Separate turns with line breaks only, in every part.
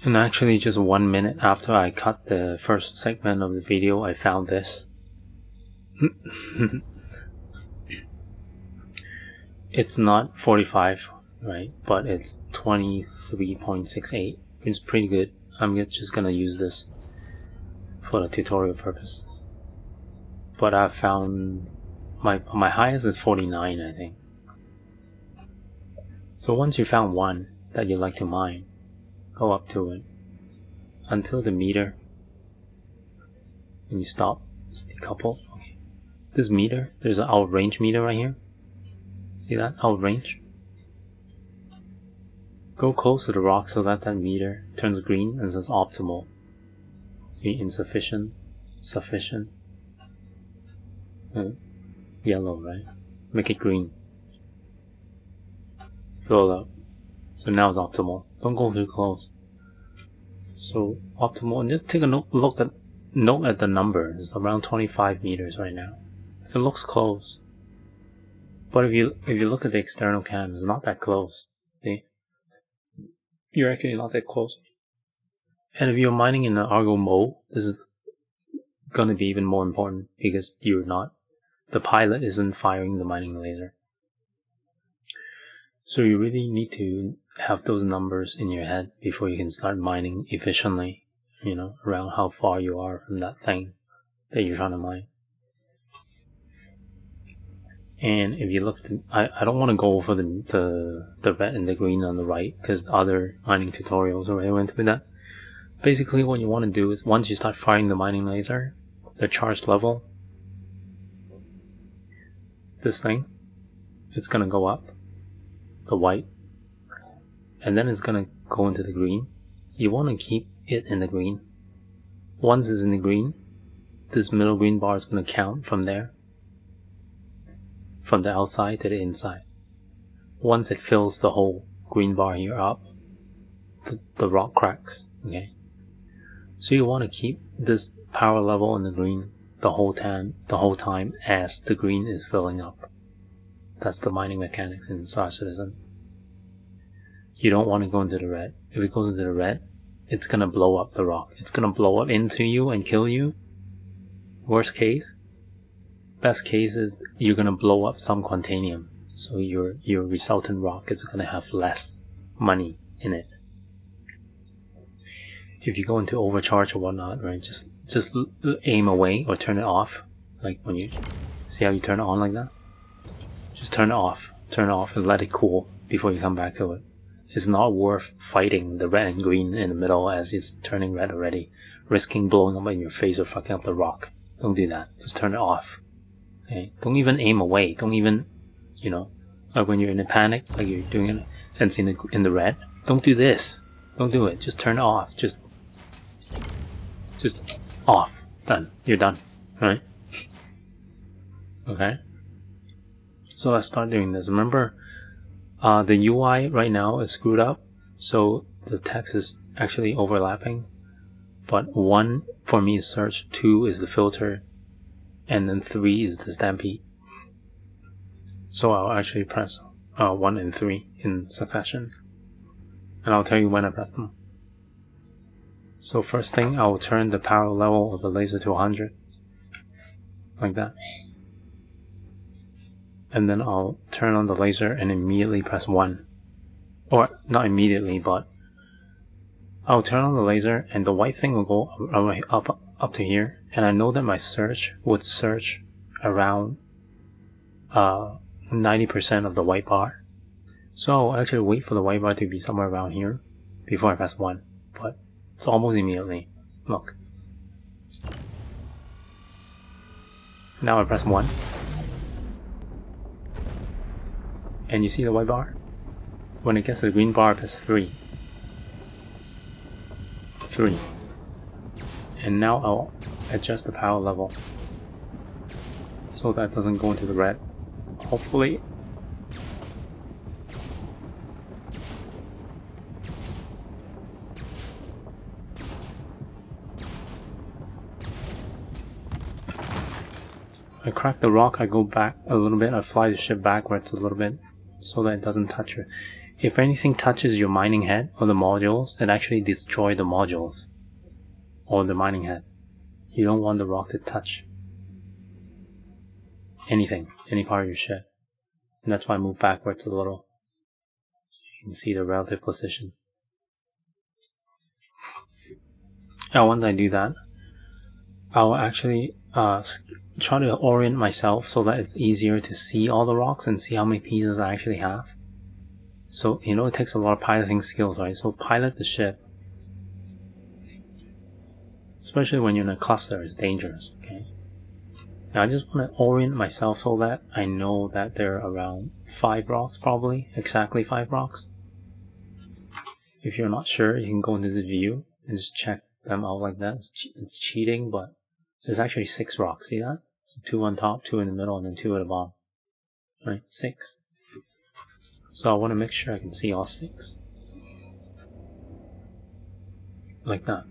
And actually just 1 minute after I cut the first segment of the video, I found this. It's not 45, right? But it's 23.68. It's pretty good. I'm just gonna use this for the tutorial purposes. But I found my highest is 49, I think. So once you found one that you like to mine, go up to it until the meter, and you stop, decouple. Okay. This meter, there's an outrange meter right here. See that? Outrange. Go close to the rock so that that meter turns green and says optimal. See, insufficient, sufficient, yellow, right? Make it green. Fill it up. So now it's optimal. Don't go too close. So optimal, and just take a look at the number. It's around 25 meters right now. It looks close, but if you look at the external cam, it's not that close. See, you're actually not that close. And if you're mining in an Argo mode, this is gonna be even more important because the pilot isn't firing the mining laser. So you really need to have those numbers in your head before you can start mining efficiently, around how far you are from that thing that you're trying to mine. And if you look, I don't want to go over the red and the green on the right because other mining tutorials already went through that. Basically what you want to do is once you start firing the mining laser, the charge level, this thing, it's going to go up, the white, and then it's going to go into the green. You want to keep it in the green. Once it's in the green, this middle green bar is going to count from there, from the outside to the inside. Once it fills the whole green bar here up, the rock cracks. Okay, so you want to keep this power level in the green the whole time as the green is filling up. That's the mining mechanics in Star Citizen. You don't want to go into the red. If it goes into the red, it's gonna blow up the rock. It's gonna blow up into you and kill you. Worst case. Best case is you're gonna blow up some Quantanium, so your resultant rock is gonna have less money in it. If you go into overcharge or whatnot, right, just aim away or turn it off. Like when you see how you turn it on like that, just turn it off and let it cool before you come back to it. It's not worth fighting the red and green in the middle as it's turning red already, risking blowing up in your face or fucking up the rock. Don't do that. Just turn it off. Okay? Don't even aim away. Don't even, like when you're in a panic, like you're doing it and it's in the red. Don't do this. Don't do it. Just turn it off. Just off. Done. You're done. Alright? Okay? So let's start doing this. Remember, the UI right now is screwed up, so the text is actually overlapping. But 1 for me is search, 2 is the filter, and then 3 is the stampede. So I'll actually press 1 and 3 in succession, and I'll tell you when I press them. So first thing, I'll turn the power level of the laser to 100, like that. And then I'll turn on the laser and immediately press 1. Or, not immediately, but I'll turn on the laser and the white thing will go up to here. And I know that my search would search around 90% of the white bar. So I'll actually wait for the white bar to be somewhere around here before I press 1. But it's almost immediately. Look. Now I press 1. And you see the white bar? When it gets to the green bar, press 3. 3. And now I'll adjust the power level so that doesn't go into the red. Hopefully. I crack the rock, I go back a little bit, I fly the ship backwards a little bit so that it doesn't touch it. if anything touches your mining head or the modules, it actually destroys the modules or the mining head. You don't want the rock to touch anything, any part of your ship. And that's why I move backwards a little. You can see the relative position. Now once I do that, I'll actually try to orient myself so that it's easier to see all the rocks and see how many pieces I actually have. So, you know, it takes a lot of piloting skills, right? So pilot the ship, especially when you're in a cluster, it's dangerous, okay? Now I just want to orient myself so that I know that there are around 5 rocks, probably, exactly 5 rocks. If you're not sure, you can go into the view and just check them out like that. It's cheating, but there's actually 6 rocks, see that? So 2 on top, 2 in the middle, and then 2 at the bottom. Right, 6. So I want to make sure I can see all 6. Like that.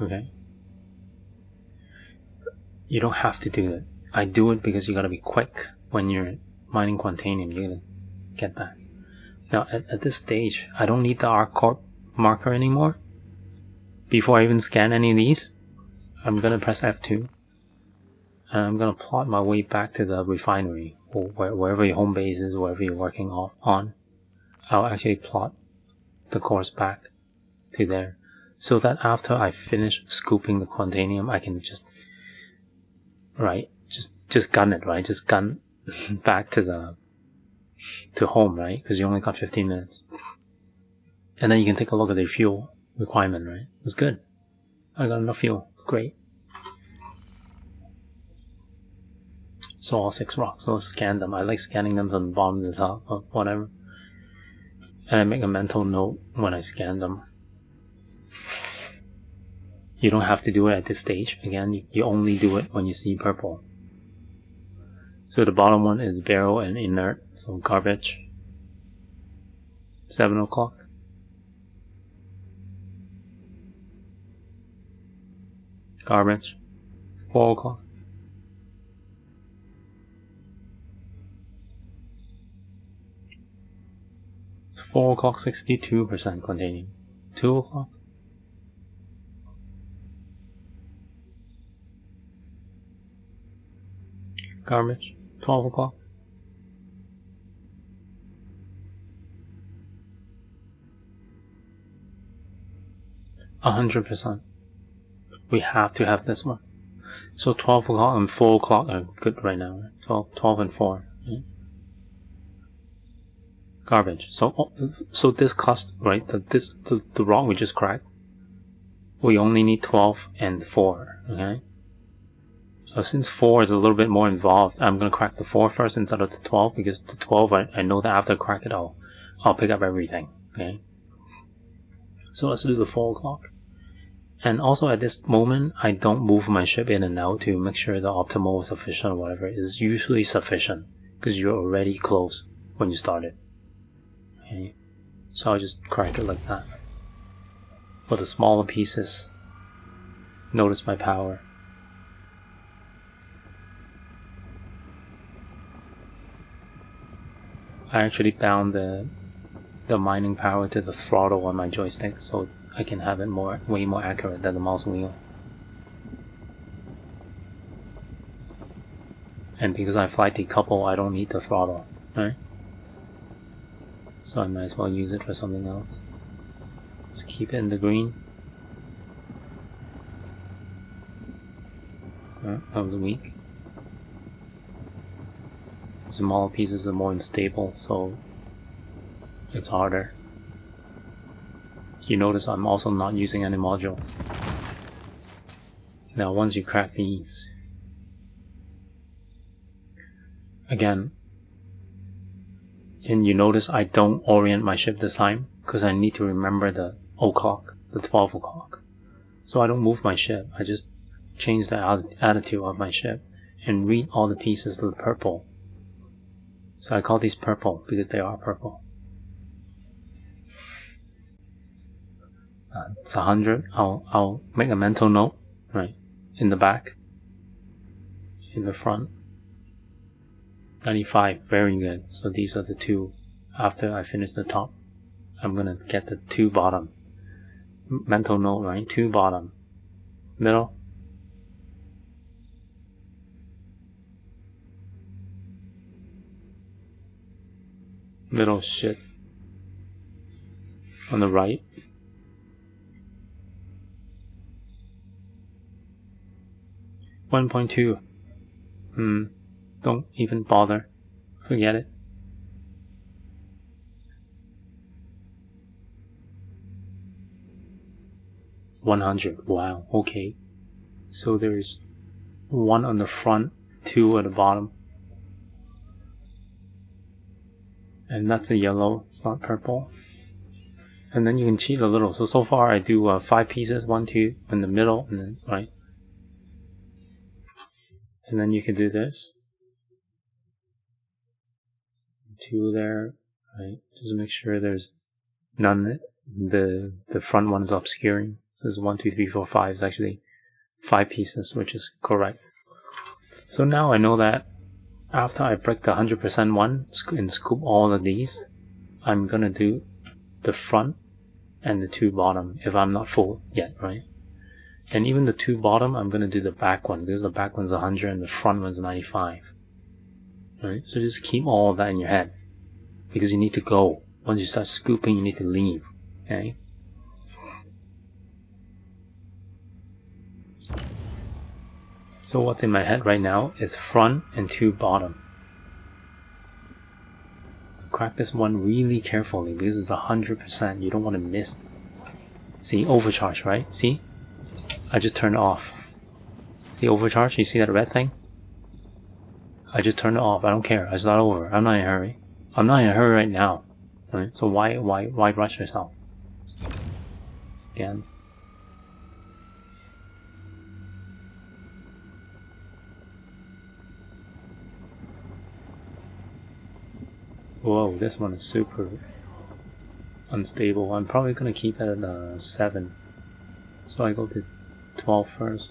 Okay? You don't have to do it. I do it because you gotta be quick when you're mining Quantanium. You gotta get back. Now at this stage, I don't need the ArcCorp marker anymore. Before I even scan any of these, I'm gonna press F2. And I'm gonna plot my way back to the refinery, or wherever your home base is, wherever you're working on. I'll actually plot the course back to there, so that after I finish scooping the Quantanium, I can just gun it, right? Just gun back to home, right? Because you only got 15 minutes, and then you can take a look at the fuel requirement, right? It's good. I got enough fuel. It's great. So all 6 rocks. So let's scan them. I like scanning them from the bottom to the top, or whatever. And I make a mental note when I scan them. You don't have to do it at this stage. Again, you only do it when you see purple. So the bottom one is barrel and inert, so garbage. 7 o'clock. Garbage. 4 o'clock. So 4 o'clock, 62% Quantanium. 2 o'clock. Garbage. 12 o'clock. %. We have to have this one. So 12 o'clock and 4 o'clock are good right now. 12 and 4. Right? Garbage. So this cost, right? The rock we just cracked. We only need 12 and 4. Okay. So since 4 is a little bit more involved, I'm gonna crack the 4 first instead of the 12, because the 12 I know that after I crack it I'll pick up everything. Okay. So let's do the 4 o'clock. And also at this moment, I don't move my ship in and out to make sure the optimal is sufficient or whatever. It's usually sufficient because you're already close when you start it. Okay. So I'll just crack it like that. For the smaller pieces, notice my power. I actually bound the mining power to the throttle on my joystick, so I can have it way more accurate than the mouse wheel. And because I fly decouple, I don't need the throttle, right? So I might as well use it for something else. Just keep it in the green. That was weak. Smaller pieces are more unstable, so it's harder. You notice I'm also not using any modules. Now once you crack these, again, and you notice I don't orient my ship this time because I need to remember the o'clock, the 12 o'clock. So I don't move my ship, I just change the attitude of my ship and read all the pieces to the purple. So I call these purple because they are purple. It's 100. I'll make a mental note, right, in the back, in the front. 95, very good. So these are the 2 after I finish the top. I'm gonna get the 2 bottom. Mental note, right? 2 bottom. Middle. Middle shit. On the right. $1.2. Don't even bother. Forget it. $100. Wow, okay. So there's 1 on the front, 2 at the bottom. And that's a yellow, it's not purple. And then you can cheat a little. So far I do 5 pieces, 1, 2 in the middle, and then right. And then you can do this. 2 there, right? Just make sure there's none. The front one is obscuring. So there's 1, 2, 3, 4, 5 is actually 5 pieces, which is correct. So now I know that after I break the 100% one and scoop all of these, I'm gonna do the front and the 2 bottom if I'm not full yet, right? And even the 2 bottom, I'm gonna do the back one because the back one's 100 and the front one's 95. Right? So just keep all of that in your head because you need to go. Once you start scooping, you need to leave. Okay? So what's in my head right now is front and 2 bottom. Crack this one really carefully because it's 100%. You don't want to miss. See, overcharge, right? See? I just turned it off. See overcharge? You see that red thing? I just turned it off. I don't care. It's not over. I'm not in a hurry. I'm not in a hurry right now. Right? So why rush yourself? Again. Whoa, this one is super unstable. I'm probably gonna keep it at 7. So I go to 12 first.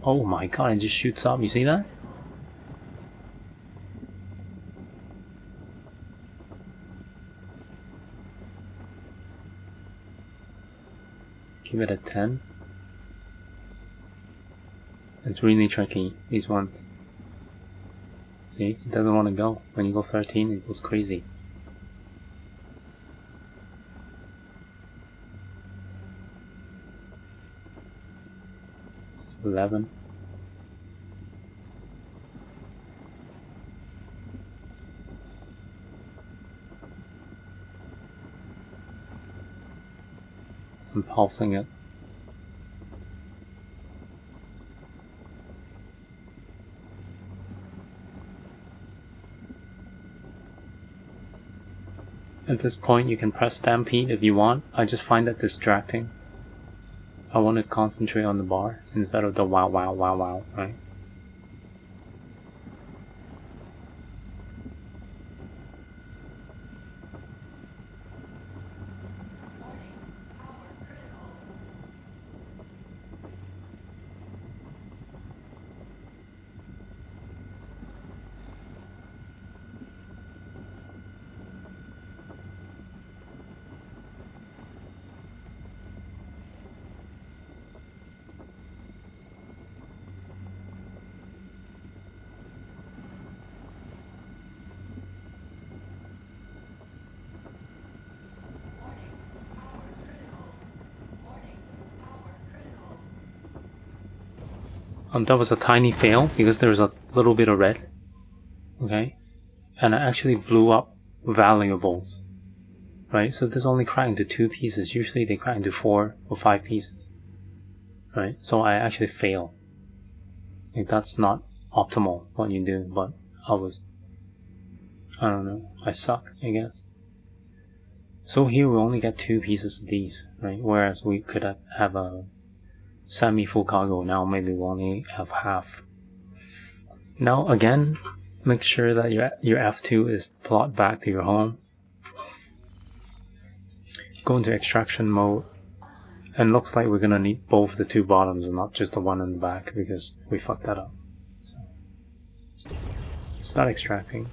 Oh my god, it just shoots up. You see that? Let's keep it at 10. It's really tricky, these ones. See, it doesn't want to go. When you go 13, it goes crazy. So 11. So I'm pulsing it. At this point you can press stampede if you want. I just find that distracting. I want to concentrate on the bar instead of the wow wow wow wow, right? That was a tiny fail because there was a little bit of red. Okay? And I actually blew up valuables. Right? So this only cracked into 2 pieces. Usually they crack into 4 or 5 pieces. Right? So I actually fail. Like that's not optimal what you do, but I don't know, I suck, I guess. So here we only get 2 pieces of these, right? Whereas we could have a semi-full cargo. Now maybe we only have half. Now again, make sure that your F2 is plot back to your home. Go into extraction mode, and looks like we're gonna need both the 2 bottoms and not just the one in the back because we fucked that up. So, start extracting.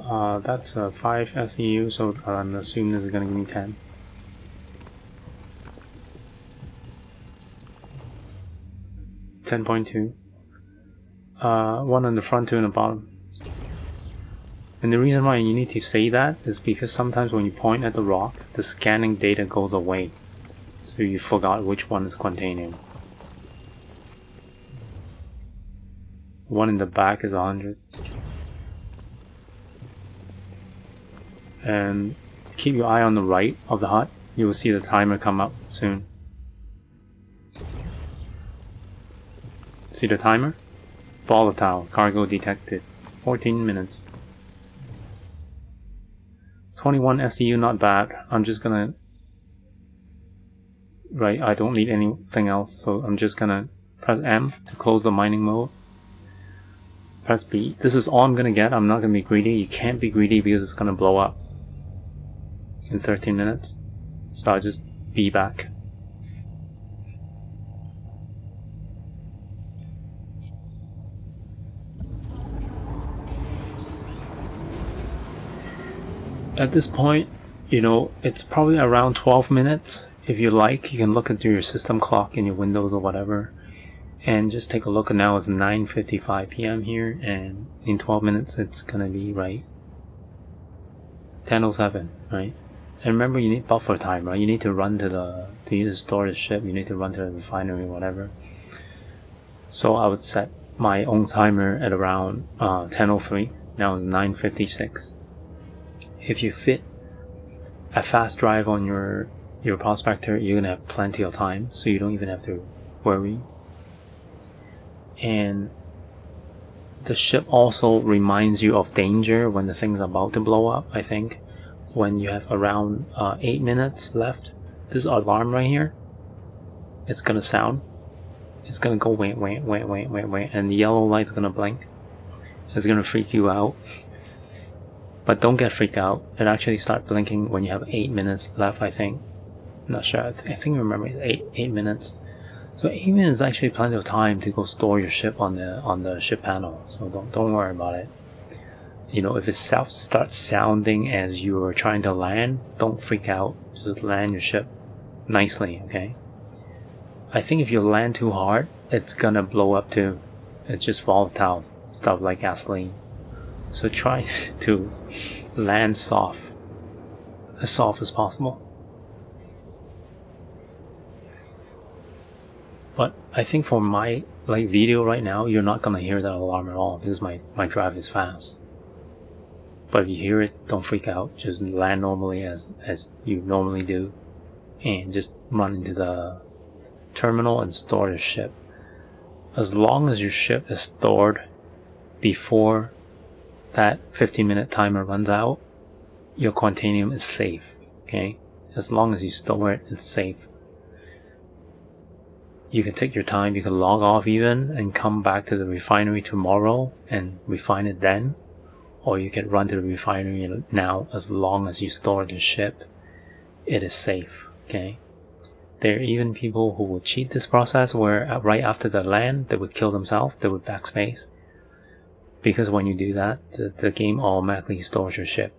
That's 5 SEU, so I'm assuming this is gonna give me 10. $10.2. One on the front, 2 on the bottom. And the reason why you need to say that is because sometimes when you point at the rock, the scanning data goes away. So you forgot which one is Quantanium. One in the back is 100. And keep your eye on the right of the hut. You will see the timer come up soon. See the timer? Volatile, cargo detected. 14 minutes. 21 SEU, not bad. I'm just gonna... Right, I don't need anything else, so I'm just gonna press M to close the mining mode. Press B. This is all I'm gonna get. I'm not gonna be greedy. You can't be greedy because it's gonna blow up in 13 minutes. So I'll just be back. At this point, you know, it's probably around 12 minutes. If you like, you can look into your system clock in your Windows or whatever. And just take a look. Now it's 9:55 p.m. here, and in 12 minutes it's gonna be right 10:07, right? And remember, you need buffer time, right? You need to run to store the ship. You need to run to the refinery, whatever. So I would set my own timer at around 10:03. Now it's 9:56. If you fit a fast drive on your Prospector, you're gonna have plenty of time, so you don't even have to worry. And the ship also reminds you of danger when the thing's about to blow up. I think when you have around 8 minutes left, this alarm right here, it's gonna sound. It's gonna go wait, and the yellow light's gonna blink. It's gonna freak you out. But don't get freaked out. It actually starts blinking when you have 8 minutes left, I think. I'm not sure. I think I remember it's 8 minutes. So 8 minutes is actually plenty of time to go store your ship on the ship panel. So don't worry about it. You know, if it starts sounding as you're trying to land, don't freak out. Just land your ship nicely, okay? I think if you land too hard, it's gonna blow up too. It's just volatile stuff like gasoline. So try to land soft, as soft as possible. But I think for my video right now, you're not gonna hear that alarm at all because my drive is fast. But if you hear it, don't freak out. Just land normally as you normally do, and just run into the terminal and store the ship. As long as your ship is stored before that 15-minute timer runs out, your Quantanium is safe, okay? As long as you store it, it's safe. You can take your time, you can log off even, and come back to the refinery tomorrow and refine it then. Or you can run to the refinery now. As long as you store the ship, it is safe, okay? There are even people who would cheat this process where right after the land, they would kill themselves, they would backspace. Because when you do that, the game automatically stores your ship.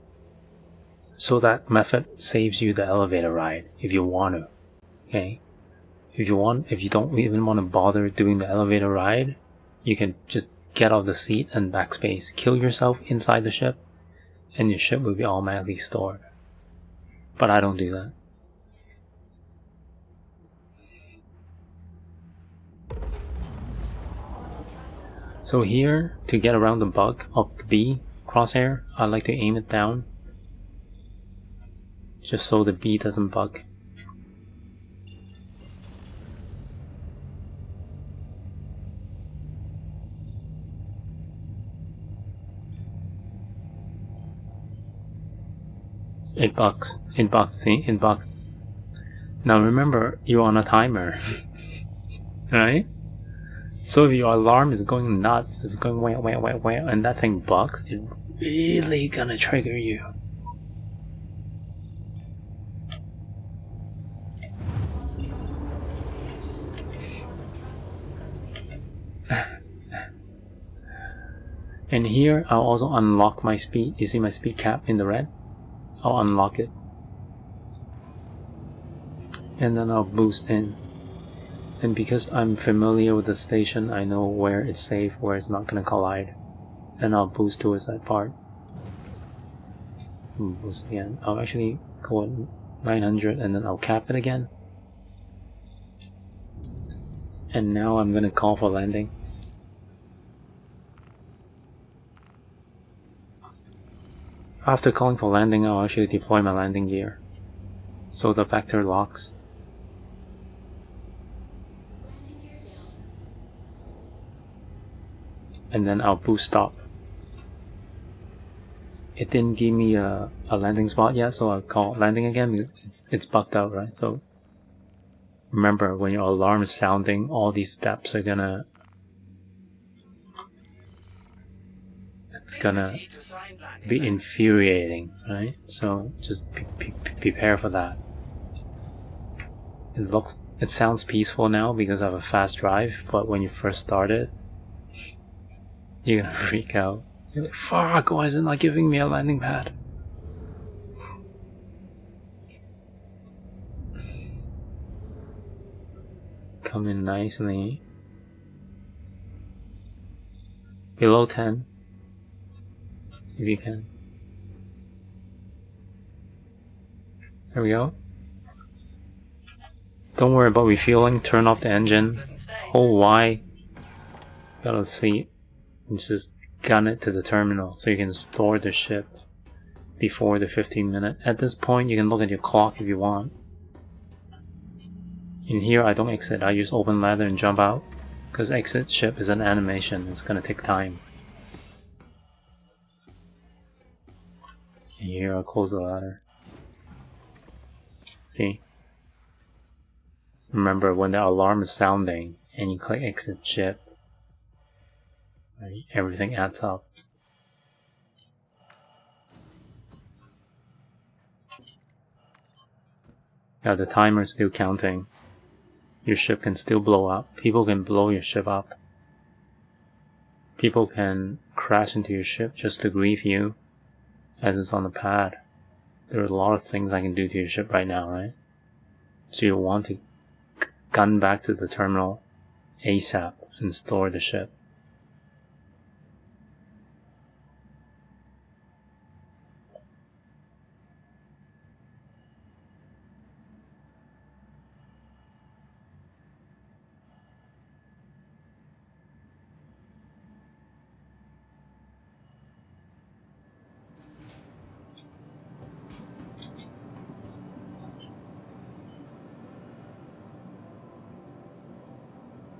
So that method saves you the elevator ride if you want to. Okay? If you don't even want to bother doing the elevator ride, you can just get off the seat and backspace. Kill yourself inside the ship, and your ship will be automatically stored. But I don't do that. So here, to get around the bug of the B crosshair, I like to aim it down, just so the B doesn't bug. It bugs, see, it bugs. Now remember, you're on a timer, right? So if your alarm is going nuts, it's going wah, and that thing bugs, it's really gonna trigger you. And here I'll also unlock my speed. You see my speed cap in the red? I'll unlock it. And then I'll boost in. And because I'm familiar with the station, I know where it's safe, where it's not going to collide. And I'll boost towards that part. Boost again. I'll actually go at 900 and then I'll cap it again. And now I'm going to call for landing. After calling for landing, I'll actually deploy my landing gear. So the vector locks. And then I'll boost stop. It didn't give me a landing spot yet, so I'll call landing again because it's bugged out, right? So remember, when your alarm is sounding, all these steps are gonna... It's gonna be infuriating, right? So just prepare for that. It sounds peaceful now because I have a fast drive, but when you first start it, you're gonna freak out. You're like, fuck, why is it not giving me a landing pad? Come in nicely. Below 10. If you can. There we go. Don't worry about refueling. Turn off the engine. Hold Y. Gotta see. And just gun it to the terminal so you can store the ship before the 15-minute. At this point, you can look at your clock if you want. In here, I don't exit. I use open ladder and jump out. Because exit ship is an animation. It's gonna take time. And here, I'll close the ladder. See? Remember, when the alarm is sounding and you click exit ship, right, everything adds up. Now the timer is still counting. Your ship can still blow up. People can blow your ship up. People can crash into your ship just to grieve you, as it's on the pad. There are a lot of things I can do to your ship right now, right? So you want to gun back to the terminal ASAP and store the ship.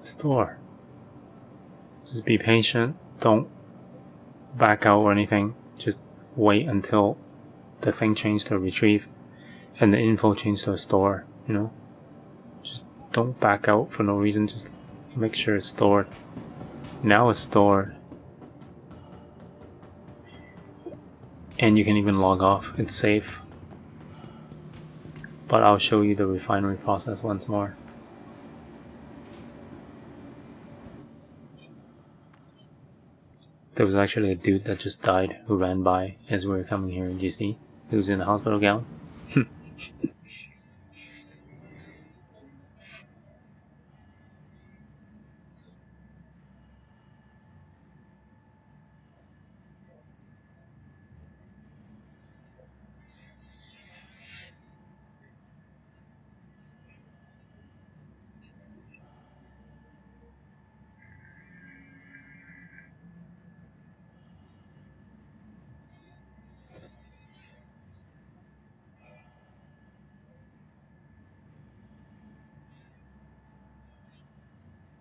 Store. Just be patient. Don't back out or anything. Just wait until the thing changes to a retrieve and the info changes to a store, you know? Just don't back out for no reason. Just make sure it's stored. Now it's stored. And you can even log off. It's safe. But I'll show you the refinery process once more. There was actually a dude that just died who ran by as we were coming here in GC. He was in a hospital gown.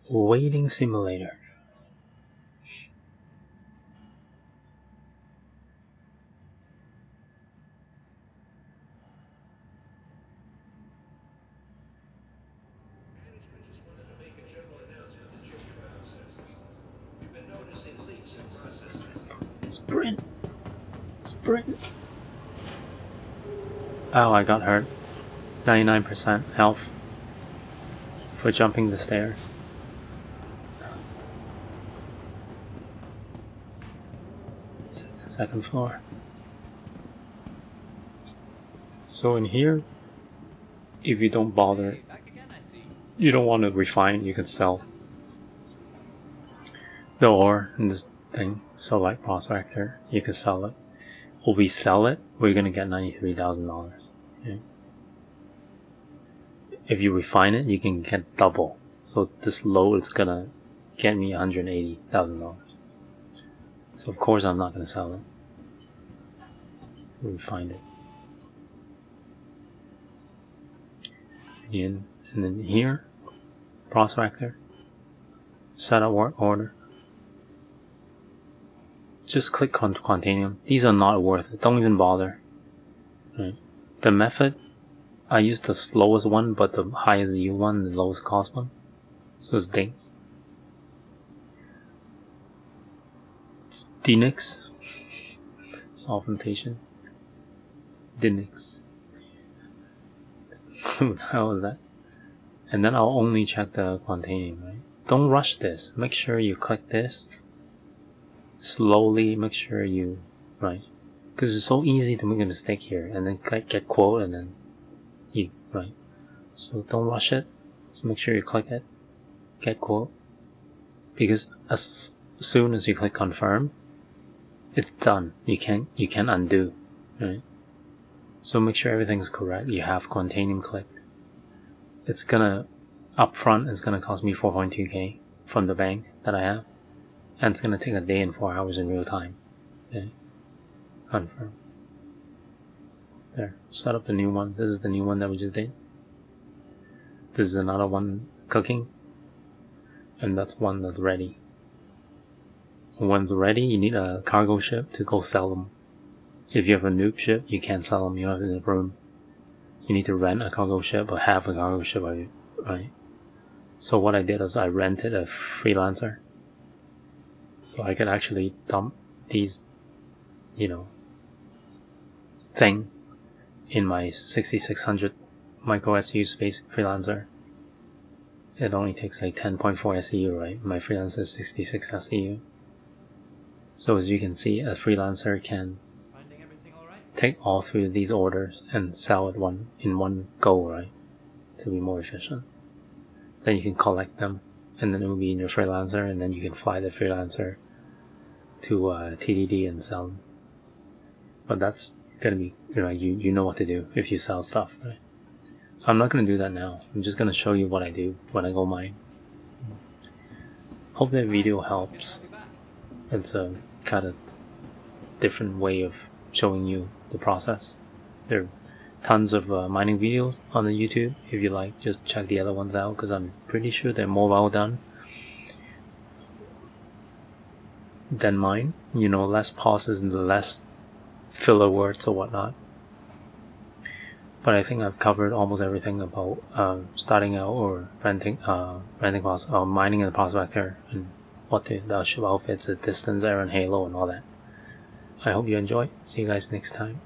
Waiting simulator. Sprint! Sprint! Oh, I got hurt. 99% health for jumping the stairs. second floor. So in here, if you don't bother, you don't want to refine, you can sell the ore in this thing. So like Prospector, you can sell it. When we sell it, we're gonna get $93,000. Okay? If you refine it, you can get double. So this load is gonna get me $180,000. So of course I'm not gonna sell it. Refine it. And then here, Prospector, set up work order. Just click on Quantanium. These are not worth it. Don't even bother. Right. The method, I use the slowest one, but the highest yield one, the lowest cost one. So it's Dinks. It's Dinix. Solventation. Dinix. Who the hell is that? And then I'll only check the Quantanium, right? Don't rush this. Make sure you click this. Slowly, make sure you, right? Because it's so easy to make a mistake here, and then click get quote, and then you, right? So don't rush it. Just make sure you click it, get quote, because as soon as you click confirm, it's done. You can't undo, right? So make sure everything's correct. You have Quantanium clicked. It's gonna upfront. It's gonna cost me 4.2k from the bank that I have, and it's gonna take a day and 4 hours in real time. Okay, confirm. There. Set up the new one. This is the new one that we just did. This is another one cooking, and that's one that's ready. When it's ready, you need a cargo ship to go sell them. If you have a noob ship, you can't sell them. You don't have enough room. You need to rent a cargo ship or have a cargo ship, right? So what I did is I rented a freelancer, so I could actually dump these, thing in my 6600 micro SU space freelancer. It only takes like 10.4 SEU, right? My freelancer is 66 SEU. So as you can see, a freelancer can take all three of these orders and sell it in one go, right? To be more efficient. Then you can collect them, and then it will be in your freelancer, and then you can fly the freelancer to TDD and sell them. But that's gonna be, you know what to do if you sell stuff, right? I'm not gonna do that now. I'm just gonna show you what I do when I go mine. Hope that video helps. It's a kind of different way of showing you the process. There are tons of mining videos on the YouTube. If you like, just check the other ones out, because I'm pretty sure they're more well done than mine. Less pauses and less filler words or whatnot. But I think I've covered almost everything about starting out or renting mining in the Prospector, and what the ship outfits, the distance, errand, halo, and all that. I hope you enjoy. See you guys next time.